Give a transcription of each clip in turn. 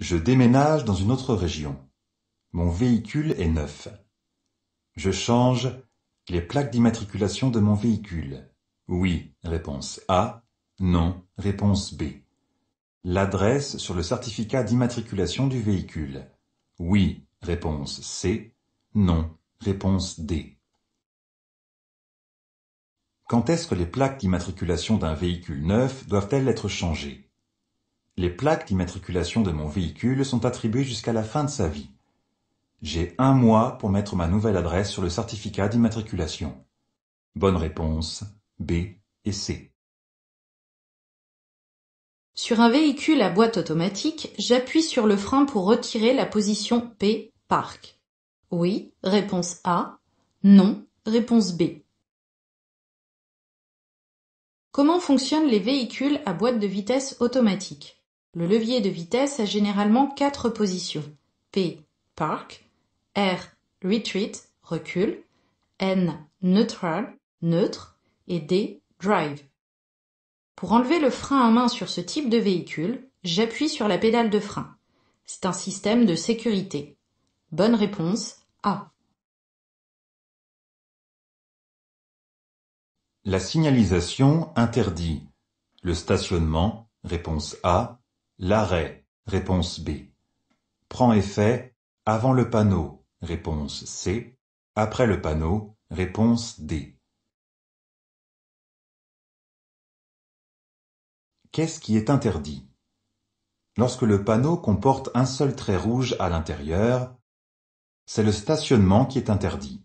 Je déménage dans une autre région. Mon véhicule est neuf. Je change les plaques d'immatriculation de mon véhicule. Oui, réponse A. Non, réponse B. L'adresse sur le certificat d'immatriculation du véhicule. Oui, réponse C. Non, réponse D. Quand est-ce que les plaques d'immatriculation d'un véhicule neuf doivent-elles être changées? Les plaques d'immatriculation de mon véhicule sont attribuées jusqu'à la fin de sa vie. J'ai 1 mois pour mettre ma nouvelle adresse sur le certificat d'immatriculation. Bonne réponse B et C. Sur un véhicule à boîte automatique, j'appuie sur le frein pour retirer la position P, Park. Oui, réponse A. Non, réponse B. Comment fonctionnent les véhicules à boîte de vitesse automatique? Le levier de vitesse a généralement 4 positions. P, Park, R, Retreat, recul, N, Neutral, neutre, et D, Drive. Pour enlever le frein à main sur ce type de véhicule, j'appuie sur la pédale de frein. C'est un système de sécurité. Bonne réponse A. La signalisation interdit le stationnement, réponse A, l'arrêt, réponse B. Prend effet avant le panneau, réponse C, après le panneau, réponse D. Qu'est-ce qui est interdit? Lorsque le panneau comporte un seul trait rouge à l'intérieur, c'est le stationnement qui est interdit.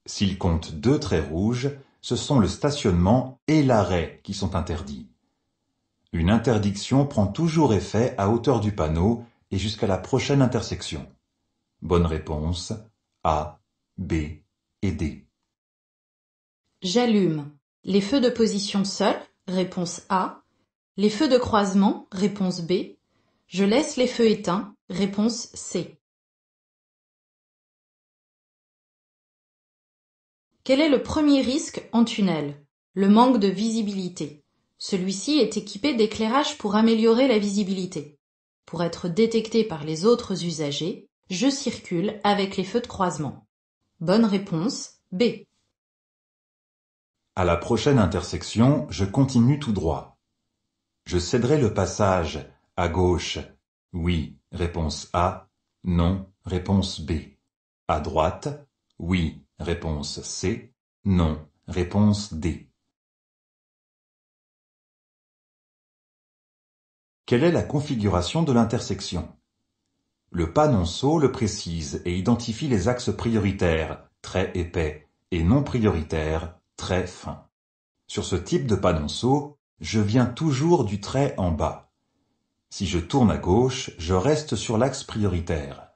S'il compte 2 traits rouges, ce sont le stationnement et l'arrêt qui sont interdits. Une interdiction prend toujours effet à hauteur du panneau et jusqu'à la prochaine intersection. Bonne réponse A, B et D. J'allume. Les feux de position seuls, réponse A. Les feux de croisement, réponse B. Je laisse les feux éteints, réponse C. Quel est le premier risque en tunnel? Le manque de visibilité. Celui-ci est équipé d'éclairage pour améliorer la visibilité. Pour être détecté par les autres usagers, je circule avec les feux de croisement. Bonne réponse B. À la prochaine intersection, je continue tout droit. Je céderai le passage à gauche. Oui, réponse A. Non, réponse B. À droite. Oui, réponse C. Non, réponse D. Quelle est la configuration de l'intersection? Le panonceau le précise et identifie les axes prioritaires, très épais, et non prioritaires, très fins. Sur ce type de panonceau, je viens toujours du trait en bas. Si je tourne à gauche, je reste sur l'axe prioritaire.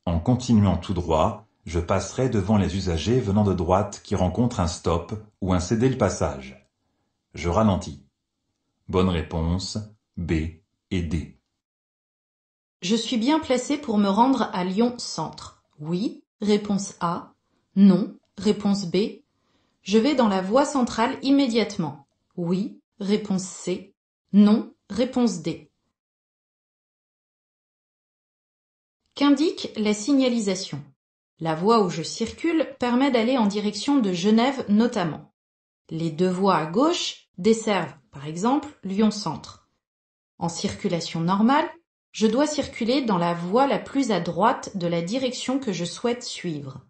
En continuant tout droit, je passerai devant les usagers venant de droite qui rencontrent un stop ou un céder le passage. Je ralentis. Bonne réponse B et D. Je suis bien placé pour me rendre à Lyon Centre. Oui, réponse A. Non, réponse B. Je vais dans la voie centrale immédiatement. Oui, réponse C. Non, réponse D. Qu'indique la signalisation? La voie où je circule permet d'aller en direction de Genève notamment. Les 2 voies à gauche desservent, par exemple, Lyon Centre. En circulation normale, je dois circuler dans la voie la plus à droite de la direction que je souhaite suivre.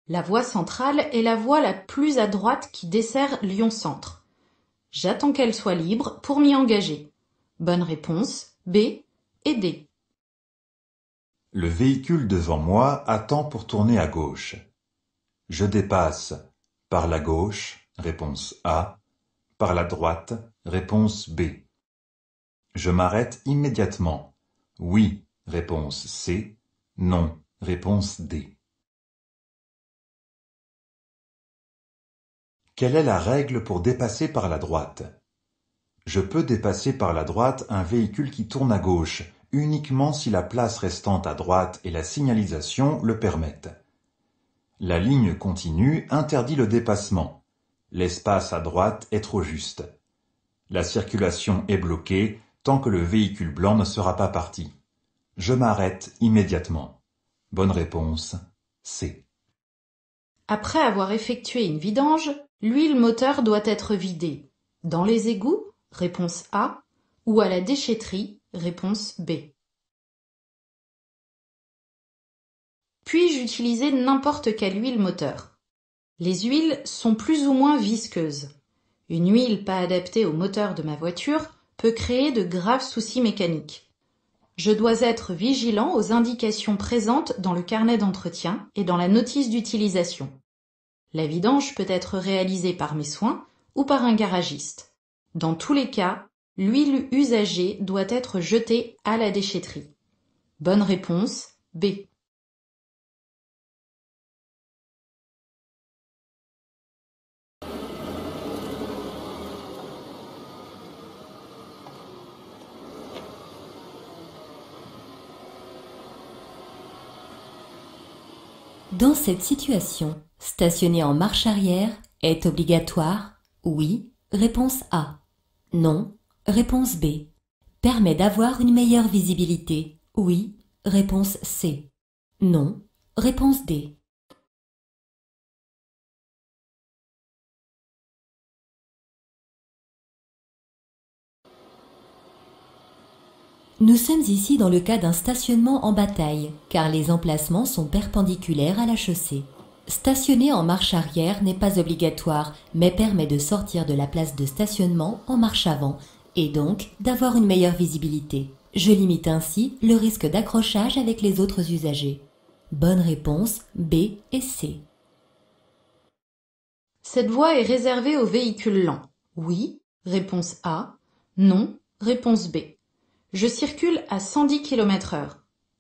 La voie centrale est la voie la plus à droite qui dessert Lyon Centre. J'attends qu'elle soit libre pour m'y engager. Bonne réponse B et D. Le véhicule devant moi attend pour tourner à gauche. Je dépasse par la gauche, réponse A, par la droite, réponse B. Je m'arrête immédiatement. Oui, réponse C. Non, réponse D. Quelle est la règle pour dépasser par la droite? Je peux dépasser par la droite un véhicule qui tourne à gauche, uniquement si la place restante à droite et la signalisation le permettent. La ligne continue interdit le dépassement. L'espace à droite est trop juste. La circulation est bloquée tant que le véhicule blanc ne sera pas parti. Je m'arrête immédiatement. Bonne réponse C. Après avoir effectué une vidange, l'huile moteur doit être vidée. Dans les égouts, réponse A, ou à la déchetterie, réponse B. Puis-je utiliser n'importe quelle huile moteur? Les huiles sont plus ou moins visqueuses. Une huile pas adaptée au moteur de ma voiture peut créer de graves soucis mécaniques. Je dois être vigilant aux indications présentes dans le carnet d'entretien et dans la notice d'utilisation. La vidange peut être réalisée par mes soins ou par un garagiste. Dans tous les cas, l'huile usagée doit être jetée à la déchetterie. Bonne réponse B. Dans cette situation, stationner en marche arrière est obligatoire? Oui, réponse A. Non, réponse B. Permet d'avoir une meilleure visibilité? Oui, réponse C. Non, réponse D. Nous sommes ici dans le cas d'un stationnement en bataille, car les emplacements sont perpendiculaires à la chaussée. Stationner en marche arrière n'est pas obligatoire, mais permet de sortir de la place de stationnement en marche avant, et donc d'avoir une meilleure visibilité. Je limite ainsi le risque d'accrochage avec les autres usagers. Bonne réponse B et C. Cette voie est réservée aux véhicules lents. Oui, réponse A. Non, réponse B. Je circule à 110 km/h.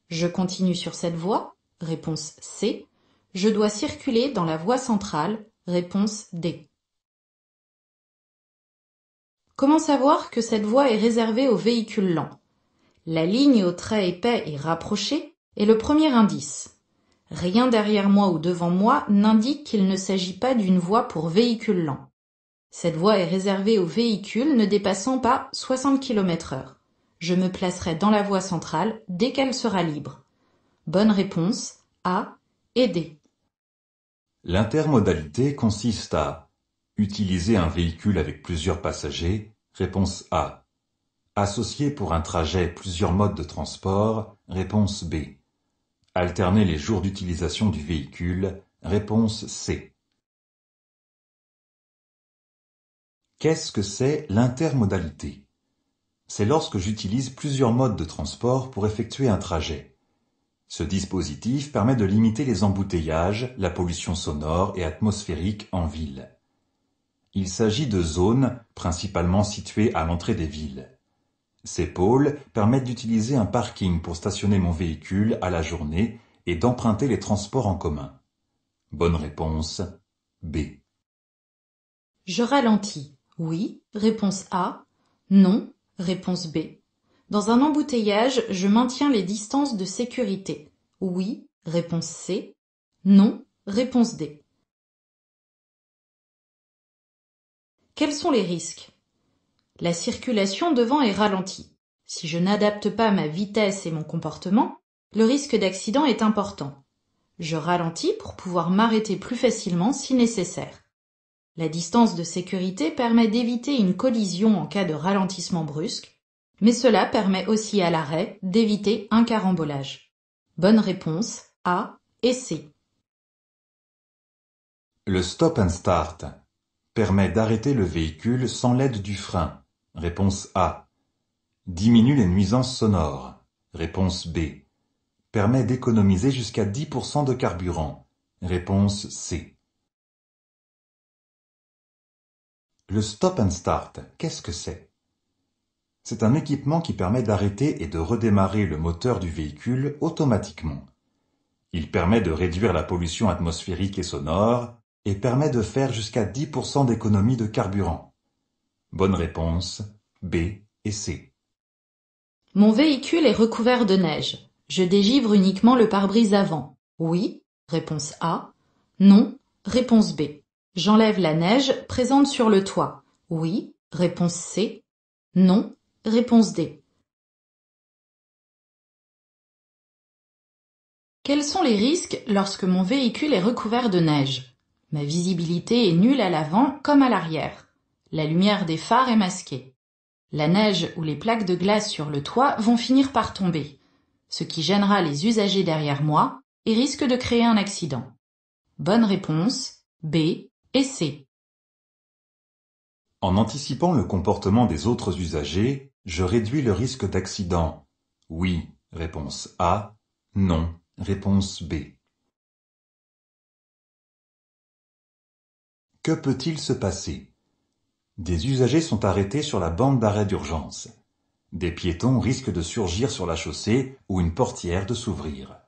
Je continue sur cette voie, réponse C. Je dois circuler dans la voie centrale, réponse D. Comment savoir que cette voie est réservée aux véhicules lents? La ligne au trait épais et rapproché est le premier indice. Rien derrière moi ou devant moi n'indique qu'il ne s'agit pas d'une voie pour véhicules lents. Cette voie est réservée aux véhicules ne dépassant pas 60 km/h. Je me placerai dans la voie centrale dès qu'elle sera libre. Bonne réponse A et D. L'intermodalité consiste à utiliser un véhicule avec plusieurs passagers, réponse A. Associer pour un trajet plusieurs modes de transport, réponse B. Alterner les jours d'utilisation du véhicule, réponse C. Qu'est-ce que c'est l'intermodalité? C'est lorsque j'utilise plusieurs modes de transport pour effectuer un trajet. Ce dispositif permet de limiter les embouteillages, la pollution sonore et atmosphérique en ville. Il s'agit de zones principalement situées à l'entrée des villes. Ces pôles permettent d'utiliser un parking pour stationner mon véhicule à la journée et d'emprunter les transports en commun. Bonne réponse B. Je ralentis. Oui, réponse A. Non, réponse B. Dans un embouteillage, je maintiens les distances de sécurité. Oui, réponse C. Non, réponse D. Quels sont les risques? La circulation devant est ralentie. Si je n'adapte pas ma vitesse et mon comportement, le risque d'accident est important. Je ralentis pour pouvoir m'arrêter plus facilement si nécessaire. La distance de sécurité permet d'éviter une collision en cas de ralentissement brusque, mais cela permet aussi à l'arrêt d'éviter un carambolage. Bonne réponse A et C. Le stop and start permet d'arrêter le véhicule sans l'aide du frein. Réponse A. Diminue les nuisances sonores. Réponse B. Permet d'économiser jusqu'à 10% de carburant. Réponse C. Le stop and start, qu'est-ce que c'est? C'est un équipement qui permet d'arrêter et de redémarrer le moteur du véhicule automatiquement. Il permet de réduire la pollution atmosphérique et sonore et permet de faire jusqu'à 10% d'économie de carburant. Bonne réponse B et C. Mon véhicule est recouvert de neige. Je dégivre uniquement le pare-brise avant. Oui, réponse A. Non, réponse B. J'enlève la neige présente sur le toit. Oui, réponse C. Non, réponse D. Quels sont les risques lorsque mon véhicule est recouvert de neige? Ma visibilité est nulle à l'avant comme à l'arrière. La lumière des phares est masquée. La neige ou les plaques de glace sur le toit vont finir par tomber, ce qui gênera les usagers derrière moi et risque de créer un accident. Bonne réponse, B et C. En anticipant le comportement des autres usagers, je réduis le risque d'accident. Oui, réponse A. Non, réponse B. Que peut-il se passer? Des usagers sont arrêtés sur la bande d'arrêt d'urgence. Des piétons risquent de surgir sur la chaussée ou une portière de s'ouvrir.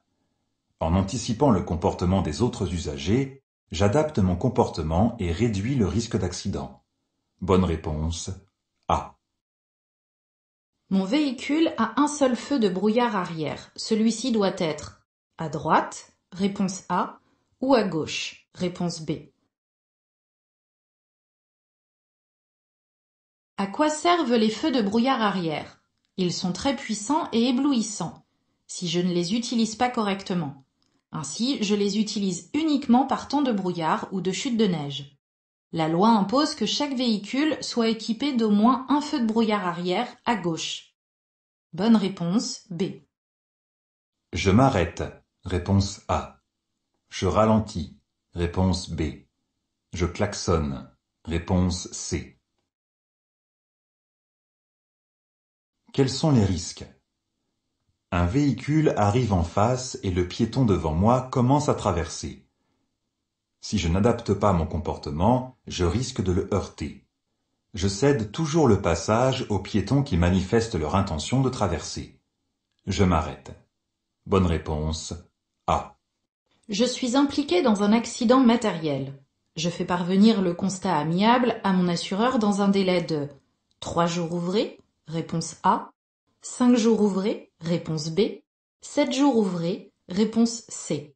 En anticipant le comportement des autres usagers, j'adapte mon comportement et réduis le risque d'accident. Bonne réponse A. Mon véhicule a un seul feu de brouillard arrière. Celui-ci doit être à droite, réponse A, ou à gauche, réponse B. À quoi servent les feux de brouillard arrière? Ils sont très puissants et éblouissants, si je ne les utilise pas correctement. Ainsi, je les utilise uniquement par temps de brouillard ou de chute de neige. La loi impose que chaque véhicule soit équipé d'au moins un feu de brouillard arrière à gauche. Bonne réponse, B. Je m'arrête. Réponse A. Je ralentis. Réponse B. Je klaxonne. Réponse C. Quels sont les risques? Un véhicule arrive en face et le piéton devant moi commence à traverser. Si je n'adapte pas mon comportement, je risque de le heurter. Je cède toujours le passage aux piétons qui manifestent leur intention de traverser. Je m'arrête. Bonne réponse A. Je suis impliqué dans un accident matériel. Je fais parvenir le constat amiable à mon assureur dans un délai de 3 jours ouvrés, réponse A, 5 jours ouvrés, réponse B, 7 jours ouvrés, réponse C.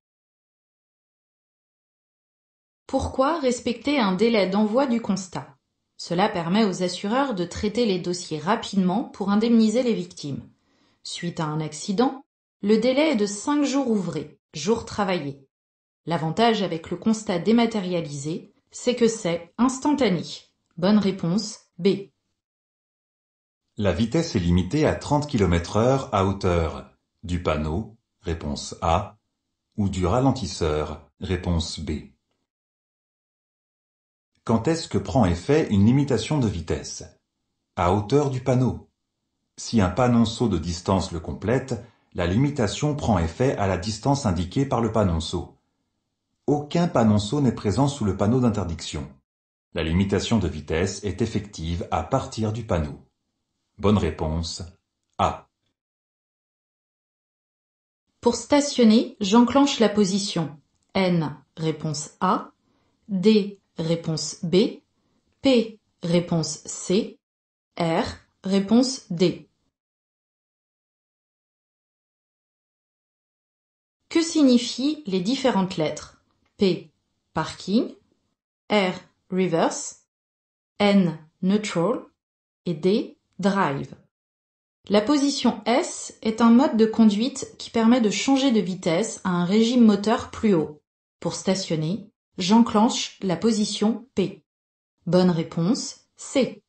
Pourquoi respecter un délai d'envoi du constat? Cela permet aux assureurs de traiter les dossiers rapidement pour indemniser les victimes. Suite à un accident, le délai est de 5 jours ouvrés, jours travaillés. L'avantage avec le constat dématérialisé, c'est que c'est instantané. Bonne réponse, B. La vitesse est limitée à 30 km/h à hauteur du panneau, réponse A, ou du ralentisseur, réponse B. Quand est-ce que prend effet une limitation de vitesse? À hauteur du panneau. Si un panonceau de distance le complète, la limitation prend effet à la distance indiquée par le panonceau. Aucun panonceau n'est présent sous le panneau d'interdiction. La limitation de vitesse est effective à partir du panneau. Bonne réponse A. Pour stationner, j'enclenche la position N, réponse A, D, réponse B, P, réponse C, R, réponse D. Que signifient les différentes lettres? P, parking, R, reverse, N, neutral et D, drive. La position S est un mode de conduite qui permet de changer de vitesse à un régime moteur plus haut. Pour stationner, j'enclenche la position P. Bonne réponse, C.